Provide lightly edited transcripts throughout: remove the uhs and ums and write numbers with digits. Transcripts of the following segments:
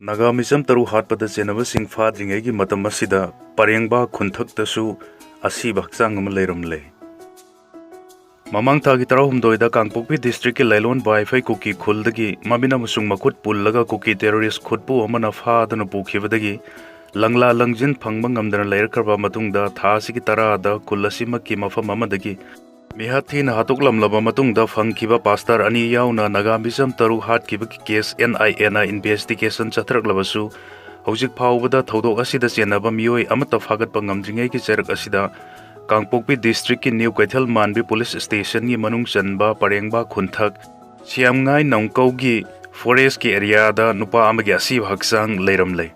Naga misam taru hatpada chenaba sing fadringai gi matam asida parengba khunthaktasu asiba hakchang ama leiramle. Mamang thagi tarahumdoida Kangpokpi district ki Lailon Wi-Fi kuki khuldagi mabina musung makut pullaga kuki terrorist khutpu amana phadana pukhibadagi langla langjin phangba ngamdana leirkarba matungda thasigi tarada kullasima ki mafam amadagi mihathina hatuklamlaba matungda phangkiba pastor ani yauna nagamisam taru hatkiba ki case NIA investigation chathraklabasu hojik phawbada thodok asida chenaba mioi amata phagatpa ngamdringai ki cherak asida Kangpokpi district ki New Kaithal Manbi police station gi manung chanba parengba khunthak siamngai nongkau gi forest ki area da nupa amagi asi haksang leiramle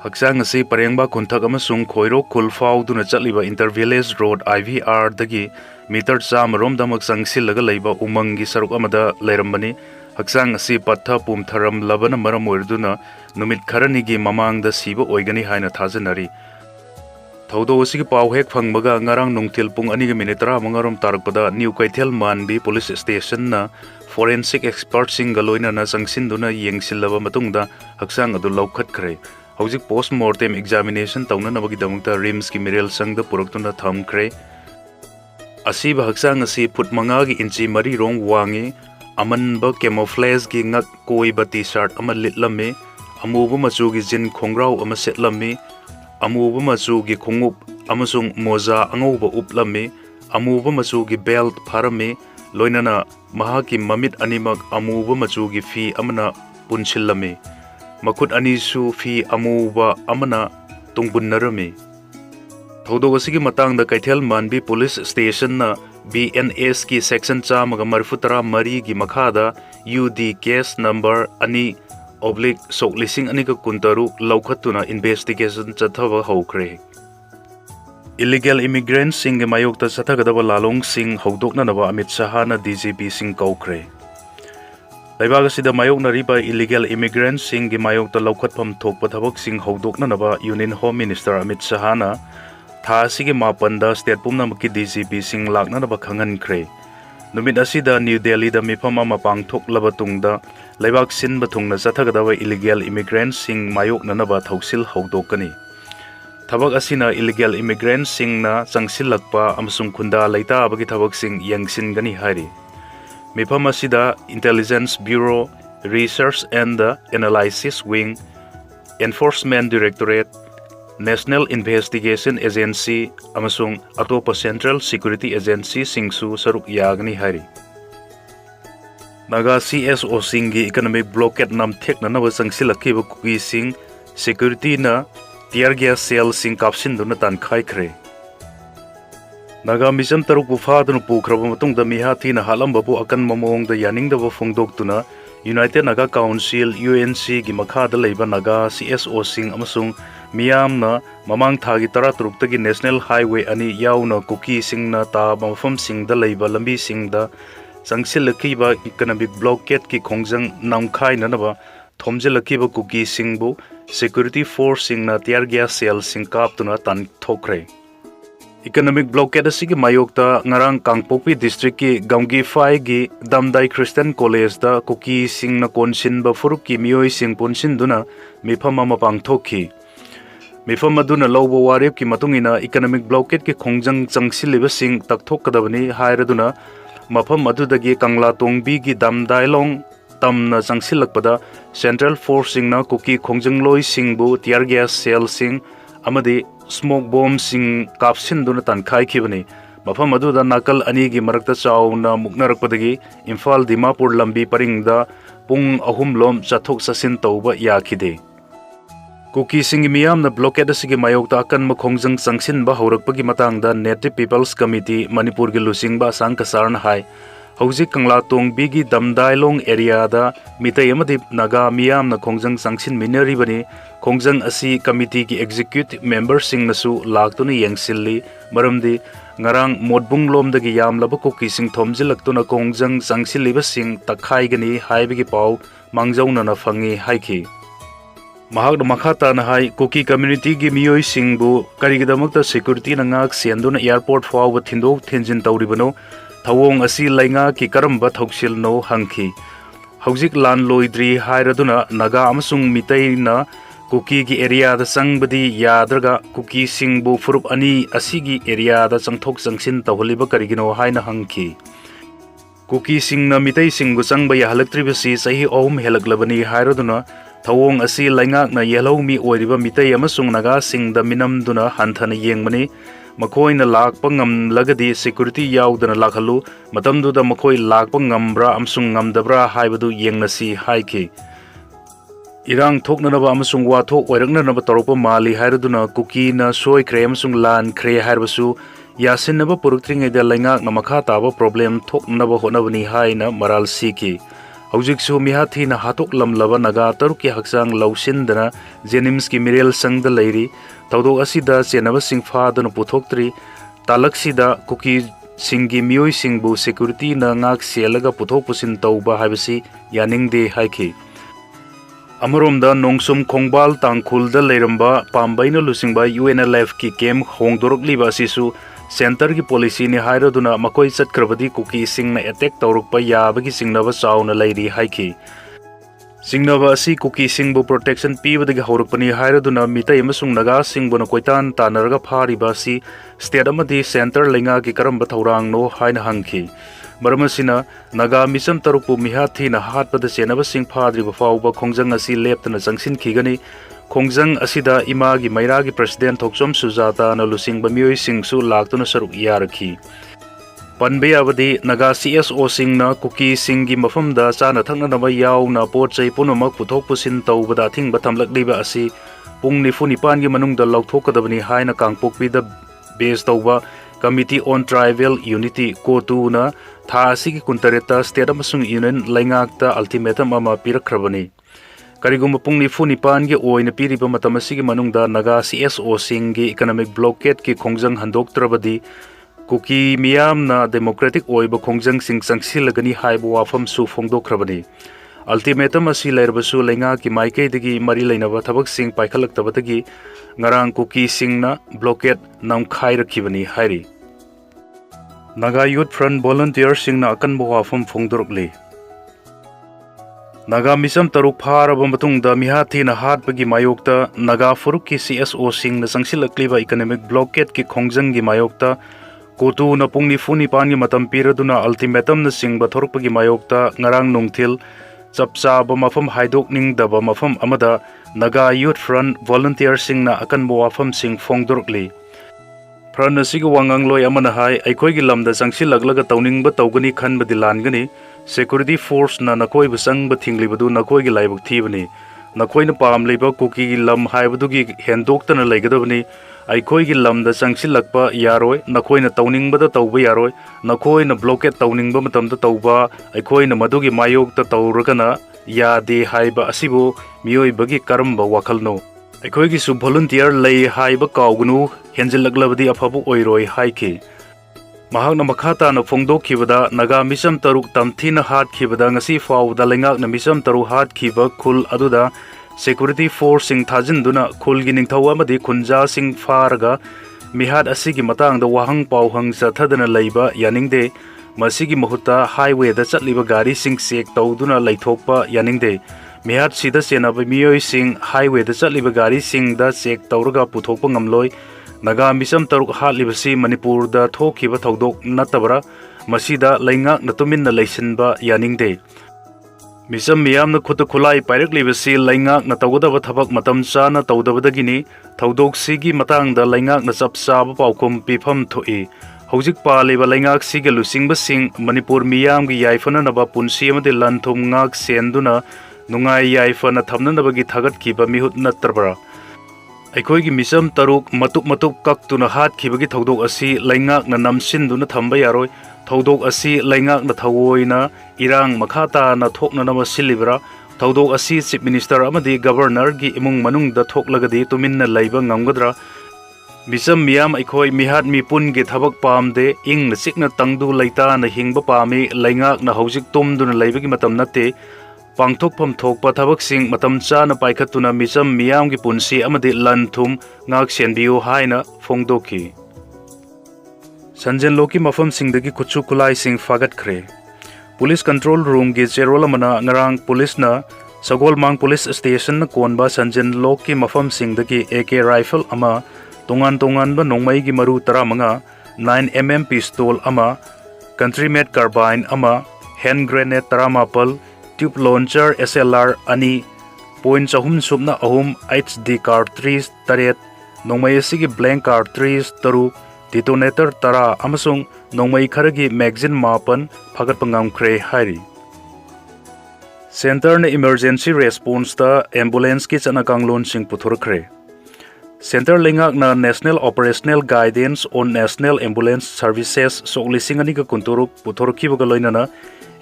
haksang asi parengba khunthak amasung khoiro khulfau duna chaliba intervillage road IVR dagi meter cham rom damak sangsil laga leiba umang gi saruk amada leirambani haksang asi patha pum tharam labana maram oirduna numit kharani gi mamang da siba oigani haina thajanari Thodo asigi paw hek phangbaga ngarang nungthil pung 2:30 tarakpada New Kaithal Manbi police station na forensic expert sing galoina na sangsinduna yengsilaba matungda haksang adu laukhat khre hojik post mortem examination tawna nabagi damukta rims ki mirel sangda puraktuna tham khre asiba haksang asi phut manga gi inchi mari rong wangi amanba camouflage gi ngak koiba t-shirt ama litlame amubu machu gi jin khongrau ama setlame amuba machu gi khungup amasung moza angauba uplame amuba machu gi belt pharame loinana mahaki mamit animak amuba machu gi fi amana punchillame makut ani su fi amuba amana tungbunnarame thodo asigi matangda Kaithal Manbi police station na BNS ki section chamaga marfutara mari gi makhada UD case number ani oblique sok lising anika kuntaru laukhatuna investigation chathaba hokre illegal immigrants sing mayokta sathagadaba lalong sing hodokna naba Amit Shah na DGP sing kaukre laibaga sida mayokna riba illegal immigrants sing mayokta laukhatpham thokpa thabak sing hodokna naba Union Home Minister Amit Shah na tha sigi mapanda state pumnamaki DGP sing lakna naba khangan khre numit asida New Delhi da mifam ama pangthok laba tungda laibak sin bathungna chathagadawa illegal immigrants sing mayok nanaba thausil hodokani thabak asina illegal immigrants sing na changsilakpa amsung khunda laita abagi thabak sing yangsin gani hari mifam asida Intelligence Bureau Research and the Analysis Wing Enforcement Directorate National Investigation Agency amasung atopa Central Security Agency singsu saruk yagani hari Naga CSO singi economic blockade nam thekna nawa sangsilakhiba kuki sing security na tear gas cell sing kapsinduna tankhai khre Naga misam taruk bufadun pukraba matungda mihathi na halamba bu akan mamong da yaningdaba phongdoktuna United Naga Council UNC gi makhada leiba Naga CSO sing amasung miyamna mamang thagi taraturuk tagi National Highway ani yauna kuki singna ta mafam singda leiba lambi singda sangsilakhiba economic blockade ki khongjang namkhai nanaba thomjelakiba kuki singbu security force singna tear gas cell sing kaptuna tan thokre economic blockade asigi mayokta ngarang Kangpokpi district ki Gamgi Phai gi Damdai Christian College da kuki singna konsin ba furuk ki mioi sing ponsin duna mifam ama pangthokhi mifam aduna lawba warep ki matungina economic blockade ki khongjang changsiliba sing takthokadabani hairaduna mafam adudagi Kangla Tongbi gi Damdailong tamna changsilakpada Central Force singna kuki khongjang singbu tear gas cell sing amadi smoke bomb sing kapsinduna tankhai khibani mafam aduda nakal ani gi marakta chauna muknarakpadagi Imphal Dimapur lambi paringda pung ahum lom chathok sasin tauba yakhide kuki singi miyam na blockade asigi mayokta akan makhongjang changsin ba haurakpagi matangda Native People's Committee Manipur gi lusingba sangkasarn hai hojik Kangla Tongbi gi Damdailong area da mitai amadi naga miyam na khongjang changsin minari bani khongjang asi committee gi executive member sing nasu laktuni yangsilli maramdi ngarang modbung lomdagi yamlaba kuki sing thomjilaktuna khongjang changsilliba sing takhai gani haibigi pau mangjauna na phangi haiki mahak makhata na hai kuki community gi miyoi singbu karigidamakta security na ngak sianduna airport fawba thindok thenjin tawribano thawong asi lainga ki karamba thoksil no hangki हौजिक lawn लोइद्री हाइरदुना Naga अमसुंग मितैना cookie की area दा संगबदी याद्रगा cookie सिंगबु फुरुप अनि असिगी area दा चंगथोक चंगसिन तौहलिबा करिगिनो हाइना हंगकी cookie सिंगना मितै सिंगबु चंगबा याहलक्त्रिबसी सही ओम हेलक्लबनी हाइरदुना थवोंग असी लैंगाकना येलौमी ओइरिबा मितै अमसुंग Naga सिंगदा मिनमदुना हंथना येंगबनी मखोइना Lakpa ngamlagadi security yaudana lakhalu matamduda मखोइ Lakpa ngamब्रा अमसुंग ngamdabra हाइबदु येंगनसी हाइकी इरांग थोकननबा अमसुंग वाथोक ओइरकननबा तौरपा माली हाइरदुना कुकीना सोइख्रे अमसुंग लान ख्रे हाइरबसु यासिनबा पुरुक्त्रिङैदा लैंगाकना मखा ताबा problem थोकनबा होनबनी हाइना moral सीकी हौजिकसु मिहाथीना हाथोक लमलबा Naga तरुकी हक्सांग लौसिनदना जेनिम्स की मिरेल संगदा लैरी तौदोक असिदा चेनबा सिंफादना पुथोक्त्रि तालक्सिदा कुकी सिंगी मियोइ सिंगबु सिक्युरिटी ना ngak सेलगा पुथोक पुसिन तौबा हाइबसी यानिंगदे हाइखि अमरोमदा नोंगसुम खोंगबाल तांगखुलदा लेरंबा पामबैना लुसिंगबा UNLF की केम होंगदोरकलिबा सिसु सेंटर की पॉलिसी ने हाइरदुना मकोइ चटख्रबदी कुकी सिंगना अटैक तौरकपा याबगी सिंगनबा चाउना लैरी हाइखि सिंगनबा असि कुकी सिंगबु प्रोटेक्शन पीबदगी हौरकपनी हाइरदुना मितै अमसुंग नागा सिंगबुना कोइतान तानरगा फारिबा असि स्टेट अमदी सेंटर लैंगा की करंबा थौरांगनो हाइना हंगखि मरमसिना नागा मिसम तरुकपु मिहाथीना हातपदा चेनबा सिंग फाद्रिबा फाउबा खोंजंग असि लेप्तना चंगसिनखिगनी खोंजंग असिदा इमागी मैरागी प्रेसिडेंट थोकसोम सुजाता न लुसिंगबा मियोइ सिंगसु लाक्तुना सरुक यारखि पनबयाबदी नागा CSO सिंगना कुकी सिंगी मफमदा चाना थंगनबा यावना पोचै पुनमक पुथोक पुसिन तौबदा थिंगबा थमलकलिबा असि पुंग निफु निपानगी मनुंगदा लौथोकदबनी हाइना कांगपोकपीदा बेस तौबा कमिटी ऑन ट्राइबल यूनिटी कोटूना था असिगी कुंतरेता स्टेट अमसुंग यूनियन लैंगाकता अल्टीमेटम अमा पिरखरबनी करिगुम पुंग निफु निपानगी ओइना पिरिबा मतम असिगी मनुंगदा नागा CSO सिंगी इकोनॉमिक ब्लॉकेट की खोंजंग हंदोक्त्रबदी कुकी मियामना डेमोक्रेटिक ओइबा खोंजंग सिंग संगसिलगनी हाइबा वाफम सु फोंदोक्त्रबनी अल्टीमेटम असि लैरबसु लैंगा की माइकैदगी मरी लैनबा थबक सिंग पाइखलक्तबदगी ngarang kuki singna blockade namkhairखिबनी हाइरी नागा यूथ फ्रंट वॉलंटियर सिंगना अकन बवाफम फोंदोरकले नागा मिसम तरुक फारबा मतुंगदा मिहाथीना हातबगी मायोक्ता नागा फुरुक की CSO सिंगना संगसिलक्लिबा इकोनॉमिक ब्लॉकेट की खोंजंगी मायोक्ता कोटूना पुंगनी फुनी पानी मतम पीरदुना अल्टीमेटम न सिंगबा थोरकपगी मायोक्ता ngarang nungthil चपचाब मफम हाइदोकनिंगदबा मफम अमदा नागा यूथ फ्रंट वॉलंटियर सिंगना अकनबो वाफम सिंग फोंदोरकली फ्रंट असिगी वांगांगलोय अमना हाय अखोइगी लमदा संगसिलगलगा तौनिंगबा तौगनी खनबदि लानगनी सिक्योरिटी फोर्स ना नकोइबा संगबा थिंगलिबदु नकोइगी लाइबक थीबनी नकोइना पामलिबा कुकी लम हाइबदुगी हेंदोक्तना लैगदबनी अखोइगी लमदा संगसिलगपा यारोय नकोइना तौनिंगबदा तौबा यारोय नकोइना ब्लॉकेट तौनिंगबा मतमदा तौबा अखोइना मदुगी मायोक्ता तौरगना यादे हाइबा असिबो मियोइबगी करंबा वाखलनो अखोइगी सु वॉलंटियर लै हाइबा काउगनु हेंजिलगलबदी अफबु ओइरोय हाइखि महाकना मखाताना फोंदोखिबदा नागा मिसम तरुक तमथीना हातखिबदा ngasi फाउदा लैंगाकना मिसम तरु हातखिबा खुल अदुदा सिक्योरिटी फोर्स सिंग थाजिनदुना खुलगी निंगथौ अमदी खुंजा सिंग फारगा मिहाद असिगी मतंगदा वाहंग पाउहंग चथदना लैबा यानिंगदे मसिगी महुता हाईवे दा चटलिबा गाड़ी सिंग चेक तौदुना लैथोकपा यानिंगदे मिहाद सिदा सेनाबा मियोइ सिंग हाईवे दा चटलिबा गाड़ी सिंग दा चेक तौरगा पुथोकपा ngamloi नागा मिसम तरुक हातलिबसी मणिपुर दा थोखिबा थौदोक नतबरा मसिदा लैंगाक नतुमिन लैसिनबा यानिंगदे मिसम मियामना खुद खुलाई पाइरकलिबसी लैंगाक न तौगदबा थबक मतम चाना तौदबदगिनी थौदोक सिगी मतंगदा लैंगाक न चपचाबा पाउखुम पिफम थोई हौजिक पालिबा लैंगाक सिगे लुसिंगबसिंग मणिपुर मियामगी याइफननबा पुंसी अमदि लनथुम ngak सेंदुना नुंगाई याइफना थमननबगी थागतखिबा मिहुत नत्रबरा अखोइगी मिसम तरुक मतुक मतुक कक्तुना हातखिबगी थौदोक असि लैंगाकना नमसिनदुना थंबा यारोय थौदोक असि लैंगाकना थवोइना इरांग मखाताना थोकननबा सिलिबरा थौदोक असि चीफ मिनिस्टर अमदि गवर्नर गी इमुंग मनुंगदा थोकलगदि तुमिन्ना लैबा ngamgadra मिसम मियाम अखोइ मिहात मिपुनगी थबक पामदे इंगना चिकना तंगदु लैताना हिंगबा पामी लैंगाकना हौजिक तुमदुना लैबगी मतम नते पांथोकफम थोकपा थबकसिंग मतम चाना पाइखतुना मिसम मियामगी पुंसी अमदि लनथुम ngak सेनबियो हाइना फोंदोखि संजनलोकी मफम सिंगदगी कुछु कुलाई सिंग फागतख्रे Police Control Room gi Cherol amana ngarang police na Sagolmang Police Station na konba Sanjin Lok ki mafam singdagi AK rifle ama tungan ba nongmai gi maru tara manga 9mm pistol ama country-made carbine ama hand grenade taramapal tube launcher SLR ani point sahum subna ahum HD cartridge taret nongmai asigi blank cartridge taru detonator tara amasung nongmai kharagi magazine mapan phagat pangam kre hari Center na emergency response ta ambulance ki chana kanglon sing puthur kre Center lengak na National Operational Guidance on National Ambulance Services so lising ani ka kunturuk puthur ki bagaloina na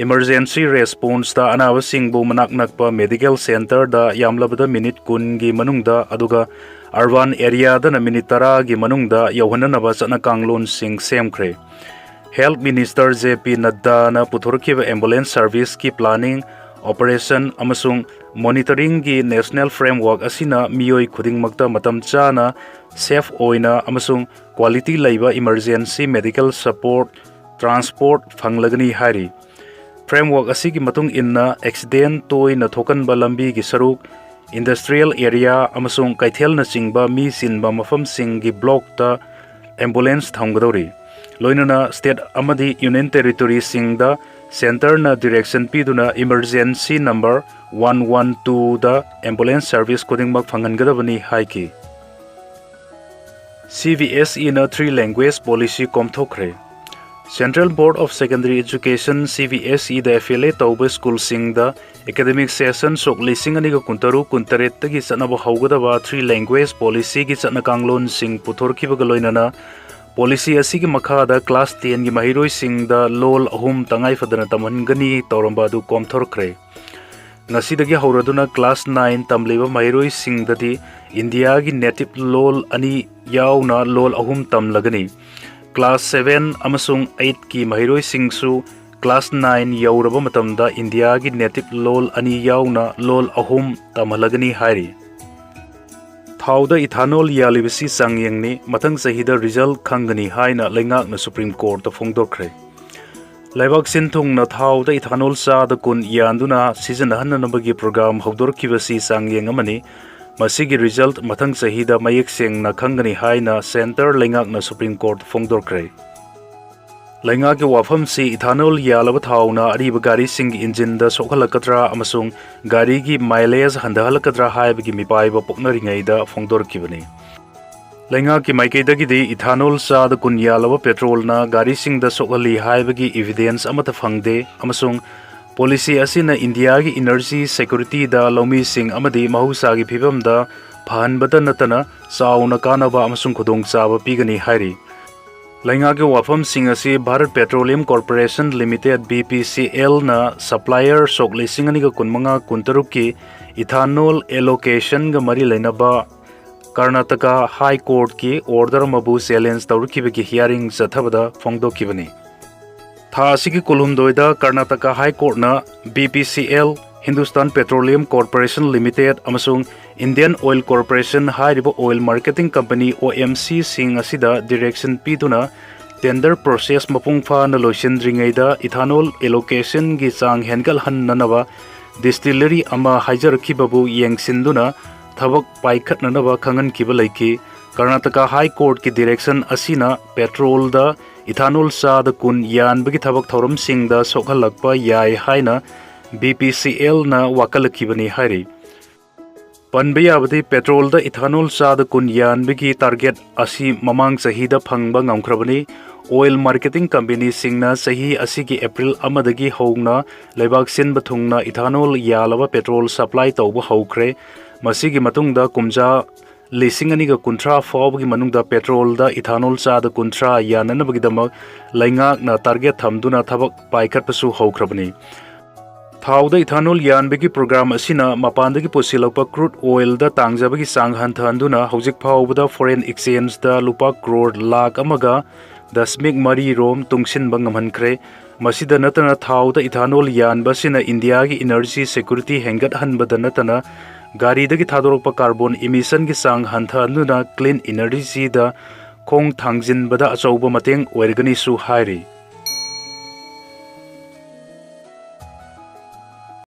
emergency response ta anawa singbu manak nakpa medical center da yamlabada minute kun gi manungda aduga urban area da na minute tara gi manungda yohana ba chana kanglon sing semkre Health Minister JP Nadda na puthur ki ambulance service ki planning operation amasung monitoring gi national framework asina miyoi khuding makta matam chana safe oina amasung quality laiba emergency medical support transport phanglagani hari framework asigi matung inna accident toy na thokan balambi gi saruk industrial area amasung kaithel na chingba mi sinba mafam sing gi block ta ambulance thamgadori loinana state amadi union territory singda Center na direction piduna emergency number 112 da ambulance service koding mag phangangadabani haiki CVSE na 3 language policy komthokre Central Board of Secondary Education CVSE da affiliate tauba school sing da academic session sok lising ani ga kuntaru kuntaret tagi sanaba haugadaba 3 language policy gi chana kanglon sing puthor ki bagaloinana Policy asigi makada class 10 gi mahiroi sing da lol ahum tangai fadana taman gani toramba du komthor kre ngasi dagi hauraduna class 9 tamleba mahiroi sing dadi India gi native lol ani yauna lol ahum tam lagani class 7 amasung 8 ki mahiroi sing su class 9 yauraba matamda India gi native lol ani yauna lol ahum tamlagani hari Thauda ethanol yalibasi sangyengni mathang sahida result khangani haina lengak na Supreme Court ta phongdokre Laibak sinthung na thauda ethanol sa da kun yanduna season hanna nabagi program hawdor kibasi sangyeng amani masigi result mathang sahida mayek seng na khangani haina center lengak na Supreme Court phongdokre Lainga ke wafam si ethanol yalaba thauna ariba gari sing engine da sokhalakatra amasung gari gi mileage handahalakatra haibagi mipai ba poknaringai da phongdor kibani Lainga ki maikei da gi de ethanol sa da kun yalaba petrol na gari sing da sokhali haibagi evidence amata phangde amasung policy asina India gi energy security da lomi sing amadi mahusa gi phibam da phan bada natana sauna kanaba amasung khudong chaba pigani hairi Lainga ke wafam singasi Bharat Petroleum Corporation Limited BPCL na supplier sok lising ani ga kunmanga kuntaruk ki ethanol allocation ga mari lainaba Karnataka High Court ki order mabu challenge tawrki gi hearing zathabada phongdokibani Tha asigi kulumdoida Karnataka High Court na BPCL Hindustan Petroleum Corporation Limited amasung Indian Oil Corporation haribo oil marketing company OMC sing asida direction piduna tender process mapung fa na loisindringaida ethanol allocation gi chang hengal hannanawa distillery ama haijarki babu yengsinduna thabak paikhatnanaba khangan kiba laiki Karnataka High Court ki direction asina petrol da ethanol sa da kun yan bagi thabak thoram sing da sokhalakpa yai haina BPCL na wakalakibani hari Panbayabadi petrol da ethanol sa da kun yan bigi target asi mamang sahida phangba ngamkhrabani oil marketing company singna sahi asigi April amadagi hongna leibak sin bathungna ethanol yalaba petrol supply tawba haukhre masigi matungda kumja lising ani ga kuntra fawbagi manungda petrol da ethanol sa da kuntra yananabagi damak laingak na target thamduna thabak paikhat pasu haukrabani Thauda ethanol yanbegi program asina mapandagi posilakpa crude oil da tangjabagi sang hanthanduna hojik phawbada foreign exchange da lupa crore lakh amaga dasmik mari rom tungsin bangamhankre masida natana thauda ethanol yanba sina India gi energy security hengat hanbada natana gari dagi thadorokpa carbon emission gi sang hanthanduna clean energy da khong thangjin bada achauba mateng oirgani su hairi